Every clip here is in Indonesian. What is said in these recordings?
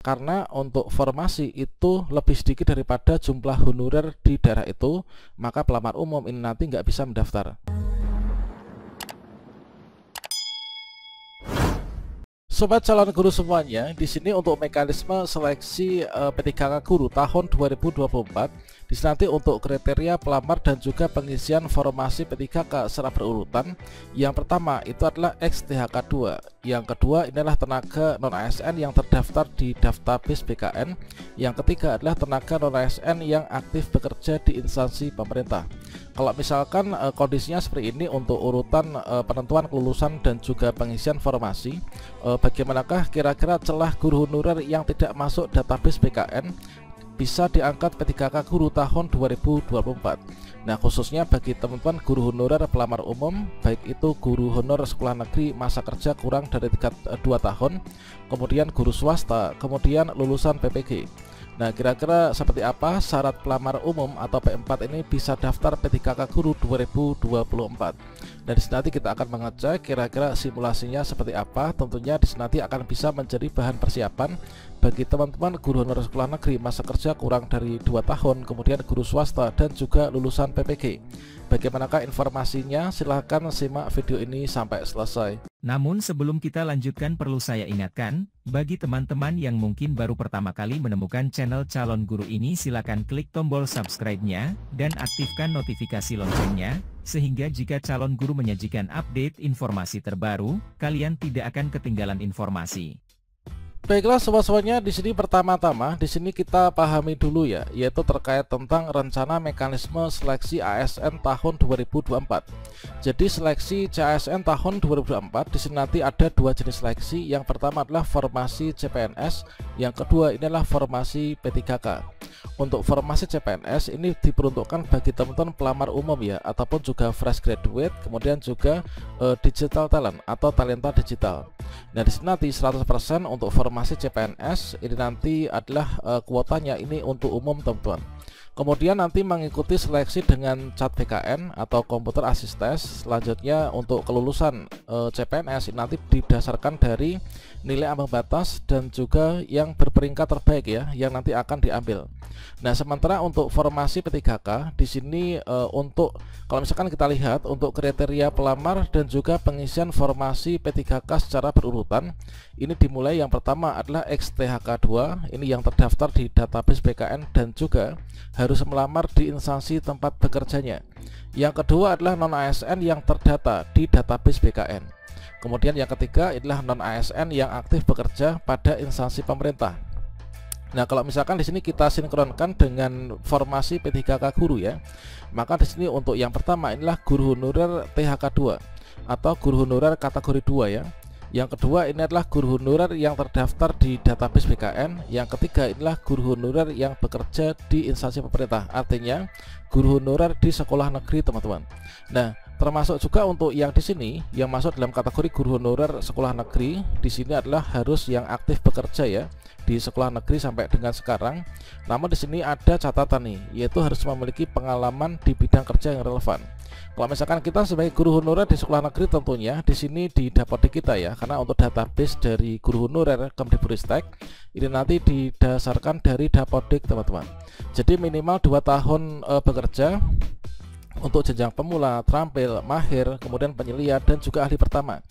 karena untuk formasi itu lebih sedikit daripada jumlah honorer di daerah itu, maka pelamar umum ini nanti nggak bisa mendaftar. Sobat calon guru semuanya, di sini untuk mekanisme seleksi P3K guru tahun 2024, di sini nanti untuk kriteria pelamar dan juga pengisian formasi P3K secara berurutan. Yang pertama itu adalah XTHK 2, yang kedua inilah tenaga non ASN yang terdaftar di database BKN, yang ketiga adalah tenaga non ASN yang aktif bekerja di instansi pemerintah. Kalau misalkan kondisinya seperti ini untuk urutan penentuan kelulusan dan juga pengisian formasi, bagaimanakah kira-kira celah guru honorer yang tidak masuk database BKN bisa diangkat P3K guru tahun 2024. Nah, khususnya bagi teman-teman guru honorer pelamar umum, baik itu guru honor sekolah negeri masa kerja kurang dari 2 tahun, kemudian guru swasta, kemudian lulusan PPG. Nah, kira-kira seperti apa syarat pelamar umum atau P4 ini bisa daftar P3K guru 2024. Dan di sini nanti kita akan mengecek kira-kira simulasinya seperti apa. Tentunya di sini nanti akan bisa menjadi bahan persiapan bagi teman-teman guru honor sekolah negeri masa kerja kurang dari 2 tahun, kemudian guru swasta dan juga lulusan PPG. Bagaimanakah informasinya? Silahkan simak video ini sampai selesai. Namun sebelum kita lanjutkan, perlu saya ingatkan, bagi teman-teman yang mungkin baru pertama kali menemukan channel Calon Guru ini, silakan klik tombol subscribe-nya dan aktifkan notifikasi loncengnya, sehingga jika calon guru menyajikan update informasi terbaru, kalian tidak akan ketinggalan informasi. Baiklah sobat-sobatnya, di sini pertama-tama di sini kita pahami dulu ya, yaitu terkait tentang rencana mekanisme seleksi ASN tahun 2024. Jadi seleksi CASN tahun 2024 di sini nanti ada 2 jenis seleksi. Yang pertama adalah formasi CPNS, yang kedua ini adalah formasi P3K. Untuk formasi CPNS ini diperuntukkan bagi teman-teman pelamar umum ya, ataupun juga fresh graduate, kemudian juga digital talent atau talenta digital. Nah, di sini nanti 100% untuk formasi CPNS ini nanti adalah kuotanya ini untuk umum teman-teman. Kemudian nanti mengikuti seleksi dengan CAT BKN atau komputer assist test. Selanjutnya untuk kelulusan CPNS ini nanti didasarkan dari nilai ambang batas dan juga yang berperingkat terbaik ya, yang nanti akan diambil. Nah, sementara untuk formasi P3K di sini untuk kalau misalkan kita lihat untuk kriteria pelamar dan juga pengisian formasi P3K secara berurutan, ini dimulai yang pertama adalah XTHK 2, ini yang terdaftar di database BKN dan juga harus melamar di instansi tempat bekerjanya. Yang kedua adalah non ASN yang terdata di database BKN. Kemudian yang ketiga adalah non ASN yang aktif bekerja pada instansi pemerintah. Nah, kalau misalkan di sini kita sinkronkan dengan formasi P3K guru ya, maka di sini untuk yang pertama inilah guru honorer THK 2 atau guru honorer kategori 2 ya. Yang kedua ini adalah guru honorer yang terdaftar di database BKN. Yang ketiga inilah guru honorer yang bekerja di instansi pemerintah. Artinya guru honorer di sekolah negeri, teman-teman. Nah, termasuk juga untuk yang di sini yang masuk dalam kategori guru honorer sekolah negeri, di sini adalah harus yang aktif bekerja ya di sekolah negeri sampai dengan sekarang. Namun di sini ada catatan nih, yaitu harus memiliki pengalaman di bidang kerja yang relevan. Kalau misalkan kita sebagai guru honorer di sekolah negeri, tentunya di sini di Dapodik kita ya, karena untuk database dari guru honorer Kemdikbudristek ini nanti didasarkan dari Dapodik, teman-teman. Jadi minimal 2 tahun bekerja untuk jenjang pemula, terampil, mahir, kemudian penyelia dan juga ahli pertama.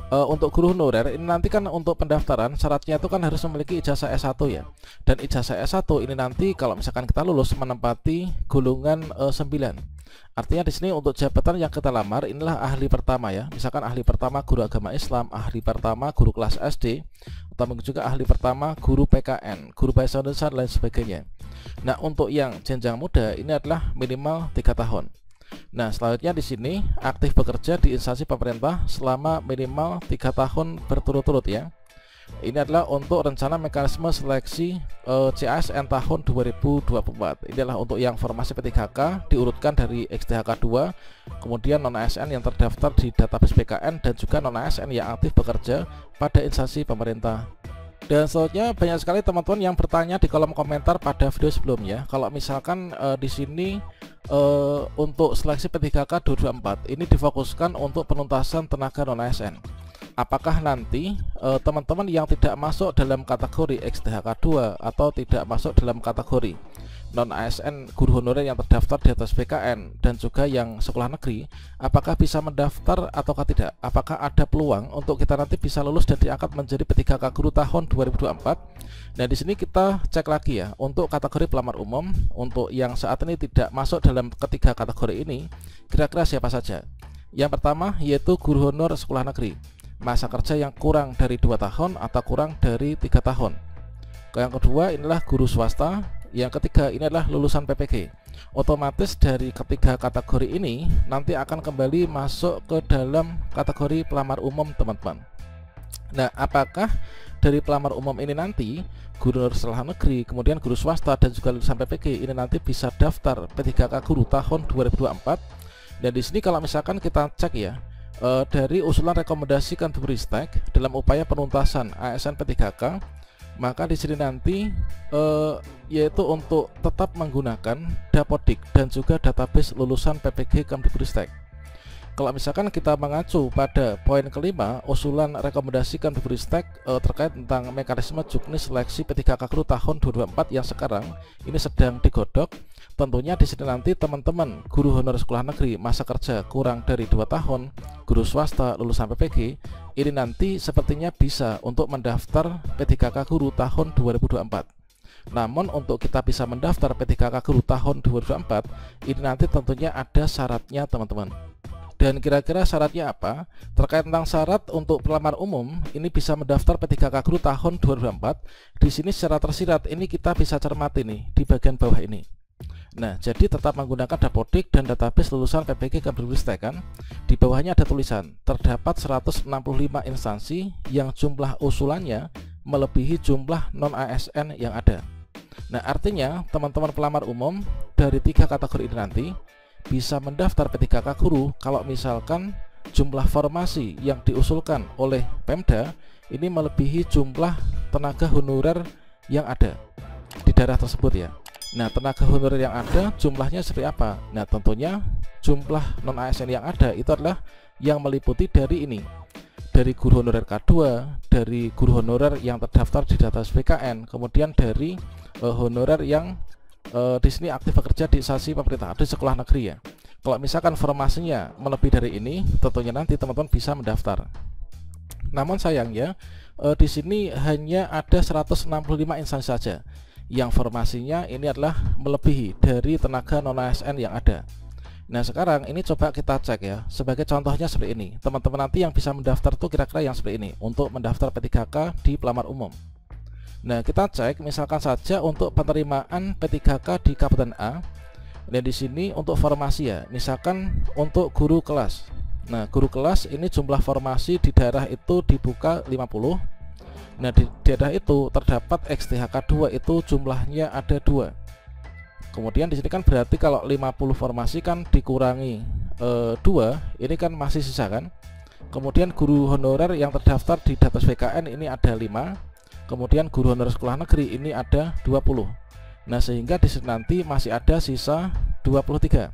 Untuk guru honorer ini nanti kan untuk pendaftaran syaratnya itu kan harus memiliki ijazah S1 ya. Dan ijazah S1 ini nanti kalau misalkan kita lulus menempati golongan 9. Artinya di sini untuk jabatan yang kita lamar inilah ahli pertama ya. Misalkan ahli pertama guru agama Islam, ahli pertama guru kelas SD, atau mungkin juga ahli pertama guru PKN, guru bahasa Indonesia dan lain sebagainya. Nah, untuk yang jenjang muda ini adalah minimal 3 tahun. Nah, selanjutnya di sini aktif bekerja di instansi pemerintah selama minimal 3 tahun berturut-turut ya. Ini adalah untuk rencana mekanisme seleksi CASN tahun 2024. Ini adalah untuk yang formasi P3K diurutkan dari XTHK 2, kemudian non ASN yang terdaftar di database BKN dan juga non ASN yang aktif bekerja pada instansi pemerintah. Dan selanjutnya banyak sekali teman-teman yang bertanya di kolom komentar pada video sebelumnya. Kalau misalkan di sini untuk seleksi P3K 2024 ini difokuskan untuk penuntasan tenaga non ASN. apakah nanti teman-teman yang tidak masuk dalam kategori XDHK 2 atau tidak masuk dalam kategori non ASN guru honorer yang terdaftar di atas BKN dan juga yang sekolah negeri, apakah bisa mendaftar ataukah tidak? Apakah ada peluang untuk kita nanti bisa lulus dan diangkat menjadi P3K guru tahun 2024? Nah, di sini kita cek lagi ya untuk kategori pelamar umum. Untuk yang saat ini tidak masuk dalam ketiga kategori ini, kira-kira siapa saja? Yang pertama yaitu guru honor sekolah negeri, masa kerja yang kurang dari 2 tahun atau kurang dari 3 tahun. Yang kedua inilah guru swasta. Yang ketiga ini adalah lulusan PPG. Otomatis dari ketiga kategori ini nanti akan kembali masuk ke dalam kategori pelamar umum, teman-teman. Nah, apakah dari pelamar umum ini nanti guru sekolah negeri, kemudian guru swasta dan juga lulusan PPG ini nanti bisa daftar P3K guru tahun 2024? Dan di sini kalau misalkan kita cek ya, dari usulan rekomendasi Kemdikbudristek dalam upaya penuntasan ASN P3K, maka di sini nanti yaitu untuk tetap menggunakan Dapodik dan juga database lulusan PPG Kemdikbudristek. Kalau misalkan kita mengacu pada poin kelima usulan rekomendasi Kemdikbudristek terkait tentang mekanisme juknis seleksi P3K guru tahun 2024 yang sekarang ini sedang digodok, tentunya di sini nanti teman-teman guru honor sekolah negeri masa kerja kurang dari 2 tahun, guru swasta lulusan PPG ini nanti sepertinya bisa untuk mendaftar P3K guru tahun 2024. Namun untuk kita bisa mendaftar P3K guru tahun 2024 ini nanti tentunya ada syaratnya, teman-teman. Dan kira-kira syaratnya apa? Terkait tentang syarat untuk pelamar umum ini bisa mendaftar P3K guru tahun 2024. Di sini secara tersirat ini kita bisa cermati nih di bagian bawah ini. Nah, jadi tetap menggunakan Dapodik dan database lulusan PPG Kemdikbudristek kan. Di bawahnya ada tulisan terdapat 165 instansi yang jumlah usulannya melebihi jumlah non ASN yang ada. Nah, artinya teman-teman pelamar umum dari 3 kategori ini nanti bisa mendaftar P3K guru kalau misalkan jumlah formasi yang diusulkan oleh Pemda ini melebihi jumlah tenaga honorer yang ada di daerah tersebut ya. Nah, tenaga honorer yang ada jumlahnya seperti apa? Nah, tentunya jumlah non ASN yang ada itu adalah yang meliputi dari ini, dari guru honorer K2, dari guru honorer yang terdaftar di data BKN, kemudian dari honorer yang di sini aktif bekerja di instansi pemerintah atau di sekolah negeri ya. Kalau misalkan formasinya melebihi dari ini, tentunya nanti teman-teman bisa mendaftar. Namun sayangnya di sini hanya ada 165 instansi saja yang formasinya ini adalah melebihi dari tenaga non ASN yang ada. Nah, sekarang ini coba kita cek ya. Sebagai contohnya seperti ini. Teman-teman nanti yang bisa mendaftar tuh kira-kira yang seperti ini untuk mendaftar P3K di pelamar umum. Nah, kita cek misalkan saja untuk penerimaan P3K di Kabupaten A. Dan di sini untuk formasi ya, misalkan untuk guru kelas. Nah, guru kelas ini jumlah formasi di daerah itu dibuka 50. Nah, di daerah itu terdapat XDHK 2 itu jumlahnya ada 2. Kemudian di sini kan berarti kalau 50 formasi kan dikurangi 2, ini kan masih sisa kan. Kemudian guru honorer yang terdaftar di data BKN ini ada 5. Kemudian guru honorer sekolah negeri ini ada 20. Nah, sehingga di sini nanti masih ada sisa 23.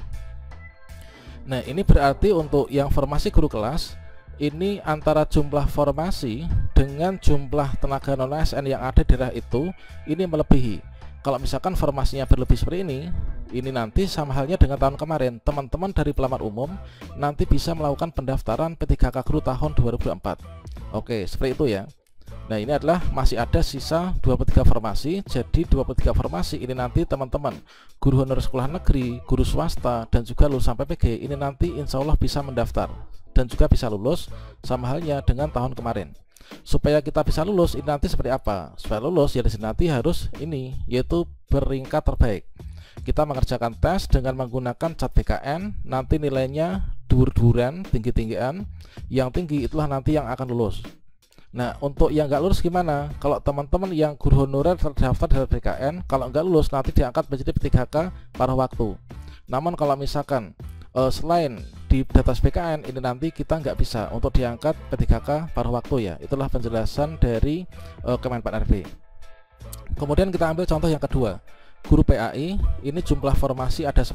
Nah, ini berarti untuk yang formasi guru kelas ini antara jumlah formasi dengan jumlah tenaga non ASN yang ada di daerah itu ini melebihi. Kalau misalkan formasinya berlebih seperti ini nanti sama halnya dengan tahun kemarin. Teman-teman dari pelamar umum nanti bisa melakukan pendaftaran P3K guru tahun 2024. Oke, seperti itu ya. Nah, ini adalah masih ada sisa 23 formasi. Jadi 23 formasi ini nanti teman-teman guru honor sekolah negeri, guru swasta dan juga lulusan PPG ini nanti insya Allah bisa mendaftar dan juga bisa lulus sama halnya dengan tahun kemarin. Supaya kita bisa lulus ini nanti seperti apa? Supaya lulus ya di sini nanti harus ini, yaitu peringkat terbaik. Kita mengerjakan tes dengan menggunakan cat BKN, nanti nilainya dur-duran, tinggi-tinggian. Yang tinggi itulah nanti yang akan lulus. Nah, untuk yang nggak lulus gimana? Kalau teman-teman yang guru honorer terdaftar dari BKN, kalau nggak lulus nanti diangkat menjadi P3K paruh waktu. Namun kalau misalkan selain di data BKN ini nanti kita nggak bisa untuk diangkat P3K paruh waktu ya. Itulah penjelasan dari Kemenpan RB. Kemudian kita ambil contoh yang kedua, guru PAI ini jumlah formasi ada 10.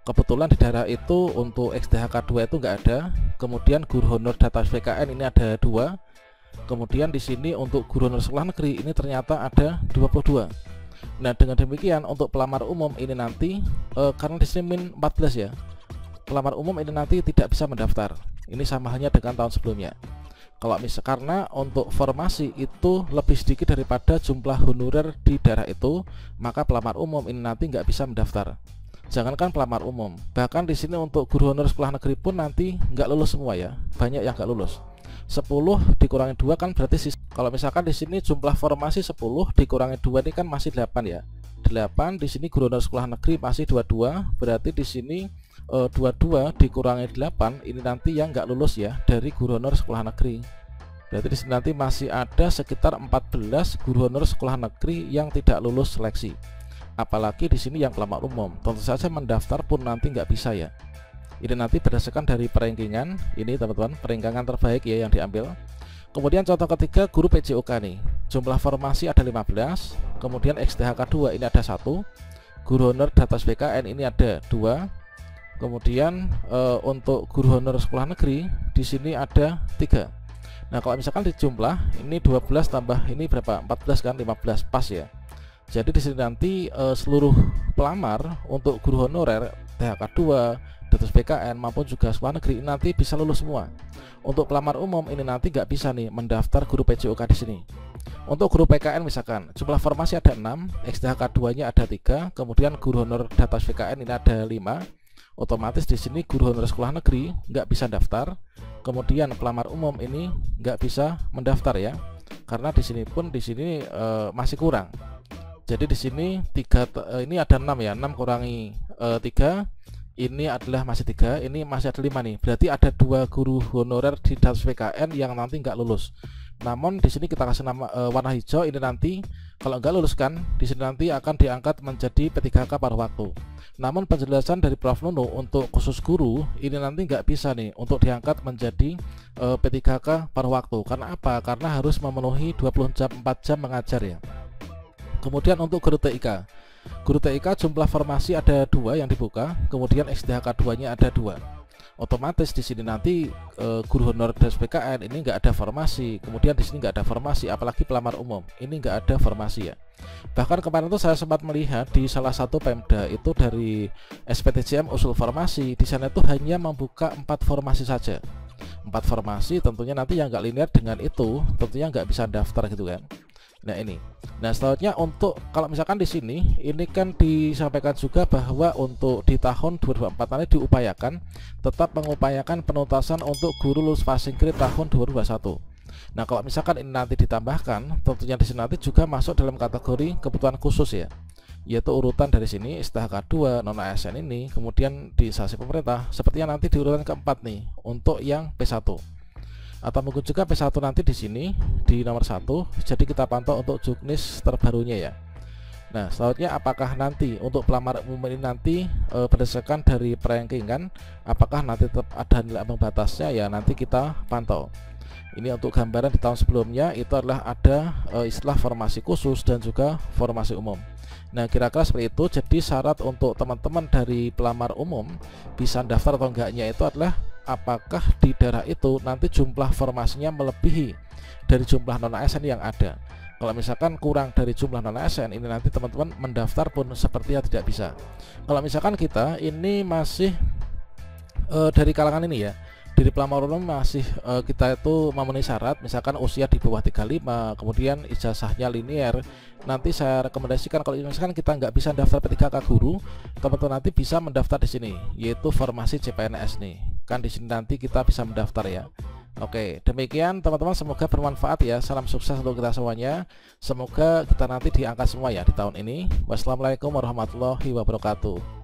Kebetulan di daerah itu untuk XDHK 2 itu nggak ada. Kemudian guru honor database PKN ini ada 2. Kemudian di sini untuk guru honor sekolah negeri ini ternyata ada 22. Nah, dengan demikian untuk pelamar umum ini nanti karena di sini min 14 ya, pelamar umum ini nanti tidak bisa mendaftar. Ini sama halnya dengan tahun sebelumnya. Kalau karena untuk formasi itu lebih sedikit daripada jumlah honorer di daerah itu, maka pelamar umum ini nanti nggak bisa mendaftar. Jangankan pelamar umum, bahkan di sini untuk guru honor sekolah negeri pun nanti nggak lulus semua ya, banyak yang nggak lulus. 10 dikurangi 2 kan berarti kalau misalkan di sini jumlah formasi 10 dikurangi 2 ini kan masih 8 ya. 8 di sini guru honor sekolah negeri masih 22, berarti di sini 22 dikurangi 8 ini nanti yang nggak lulus ya dari guru honor sekolah negeri. Berarti di sini nanti masih ada sekitar 14 guru honor sekolah negeri yang tidak lulus seleksi. Apalagi di sini yang pelamar umum, tentu saja mendaftar pun nanti nggak bisa ya. Ini nanti berdasarkan dari perankingan ini teman-teman, perankingan terbaik ya yang diambil. Kemudian contoh ketiga guru PJOK nih, jumlah formasi ada 15, kemudian XDHK 2 ini ada 1, guru honor database BKN ini ada 2. Kemudian untuk guru honor sekolah negeri di sini ada 3. Nah, kalau misalkan dijumlah ini 12 tambah ini berapa? 14 kan, 15 pas ya. Jadi di sini nanti seluruh pelamar untuk guru honorer THK 2, database BKN maupun juga sekolah negeri nanti bisa lulus semua. Untuk pelamar umum ini nanti nggak bisa nih mendaftar guru PJOK di sini. Untuk guru PKN misalkan jumlah formasi ada 6, XDHK 2-nya ada 3, kemudian guru honor database BKN ini ada 5. Otomatis di sini guru honor sekolah negeri nggak bisa daftar, kemudian pelamar umum ini nggak bisa mendaftar ya, karena di sini pun masih kurang. Jadi di sini ini ada 6 ya, 6 kurangi 3 ini adalah masih 3, ini masih ada 5 nih. Berarti ada 2 guru honorer di database PKN yang nanti nggak lulus. Namun di sini kita kasih nama warna hijau, ini nanti kalau nggak lulus kan di sini nanti akan diangkat menjadi P3K paruh waktu. Namun penjelasan dari Prof Nunu untuk khusus guru ini nanti nggak bisa nih untuk diangkat menjadi P3K paruh waktu. Karena apa? Karena harus memenuhi 24 jam mengajar ya. Kemudian untuk guru TIK, jumlah formasi ada 2 yang dibuka, kemudian XDHK 2-nya ada 2. Otomatis di sini nanti guru honor database PKN ini nggak ada formasi, kemudian di sini nggak ada formasi, apalagi pelamar umum ini nggak ada formasi ya. Bahkan kemarin itu saya sempat melihat di salah satu Pemda itu dari SPTJM usul formasi, di sana itu hanya membuka 4 formasi saja. 4 formasi tentunya nanti yang nggak linear dengan itu tentunya nggak bisa daftar gitu kan. Nah ini, selanjutnya untuk kalau misalkan di sini ini kan disampaikan juga bahwa untuk di tahun 2024 nanti diupayakan tetap mengupayakan penuntasan untuk guru lulus passing grade tahun 2021. Nah, kalau misalkan ini nanti ditambahkan, tentunya di sini nanti juga masuk dalam kategori kebutuhan khusus ya, yaitu urutan dari sini XDHK 2 non ASN ini, kemudian di instansi pemerintah sepertinya nanti di urutan keempat nih untuk yang P1. Atau mungkin juga P1 nanti di sini di nomor 1. Jadi kita pantau untuk juknis terbarunya ya. Nah, selanjutnya apakah nanti untuk pelamar umum ini nanti berdasarkan dari perankingan, apakah nanti tetap ada nilai ambang batasnya ya, nanti kita pantau. Ini untuk gambaran di tahun sebelumnya itu adalah ada istilah formasi khusus dan juga formasi umum. Nah, kira-kira seperti itu. Jadi syarat untuk teman-teman dari pelamar umum bisa daftar atau enggaknya itu adalah apakah di daerah itu nanti jumlah formasinya melebihi dari jumlah non ASN yang ada. Kalau misalkan kurang dari jumlah non ASN ini nanti teman-teman mendaftar pun sepertinya tidak bisa. Kalau misalkan kita ini masih dari kalangan ini ya, dari pelamar umum masih kita itu memenuhi syarat, misalkan usia di bawah 35, kemudian ijazahnya linear, nanti saya rekomendasikan kalau misalkan kita nggak bisa daftar P3K guru, teman-teman nanti bisa mendaftar di sini, yaitu formasi CPNS nih. Kan di sini nanti kita bisa mendaftar ya. Oke, demikian teman-teman, semoga bermanfaat ya. Salam sukses untuk kita semuanya. Semoga kita nanti diangkat semua ya di tahun ini. Wassalamualaikum warahmatullahi wabarakatuh.